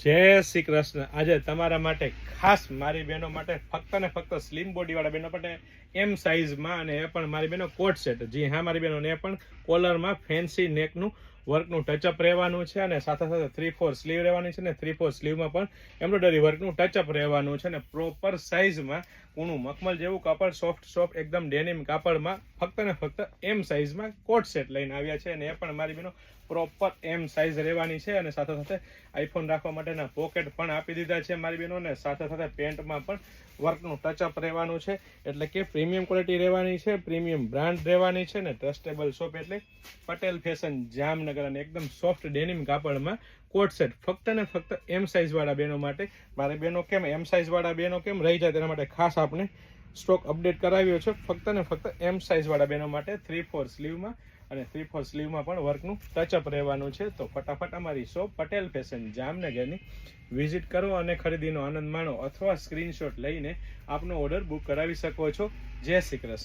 જય શ્રી કૃષ્ણ। આજે તમારા માટે ખાસ મારી બહેનો માટે ફક્ત ને ફક્ત સ્લિમ બોડી વાળા બહેનો માટે એમ સાઇઝમાં, અને એ પણ મારી બહેનો કોટ સેટ। જી હા મારી બહેનો, એ પણ કોલરમાં ફેન્સી નેકનું વર્કનું ટચઅપ રહેવાનું છે, અને સાથે સાથે 3/4 સ્લીવ રહેવાની છે, ને 3/4 સ્લીવમાં પણ એમ્બ્રોઇડરી વર્કનું ટચઅપ રહેવાનું છે, અને પ્રોપર સાઇઝમાં કૂણું મખમલ જેવું કાપડ, સોફ્ટ એકદમ ડેનિમ કાપડમાં ફક્ત ને ફક્ત એમ સાઇઝમાં કોટ સેટ લઈને આવ્યા છે, અને એ પણ મારી બહેનો પ્રોપર એમ સાઇઝ રહેવાની છે, અને સાથે સાથે આઈફોન રાખવા માટેના પોકેટ પણ આપી દીધા છે મારી બહેનોને। સાથે સાથે પેન્ટમાં પણ વર્કનું ટચઅપ રહેવાનું છે, એટલે કે પ્રીમિયમ ક્વોલિટી રહેવાની છે, પ્રીમિયમ બ્રાન્ડ રહેવાની છે, ને ટ્રસ્ટેબલ શોપ એટલે પટેલ ફેશન જામનગર, અને એકદમ સોફ્ટ ડેનિમ કાપડમાં કોટ સેટ ફક્ત ને ફક્ત એમ સાઇઝ વાળા બહેનો માટે। મારી બહેનો કેમ એમ સાઇઝ વાળા બહેનો કેમ રહી જાય તેના માટે ખાસ આપણે સ્ટોક અપડેટ કરાવ્યો છે, ફક્ત ને ફક્ત એમ સાઇઝ વાળા બહેનો માટે 3/4 સ્લીવમાં, અને 3/4 સ્લીવમાં પણ વર્કનું ટચઅપ રહેવાનું છે। તો ફટાફટ અમારી શોપ પટેલ ફેશન જામનગરની વિઝિટ કરો અને ખરીદીનો આનંદ માણો, અથવા સ્ક્રીનશોટ લઈને આપનો ઓર્ડર બુક કરાવી શકો છો। જય શ્રી કૃષ્ણ।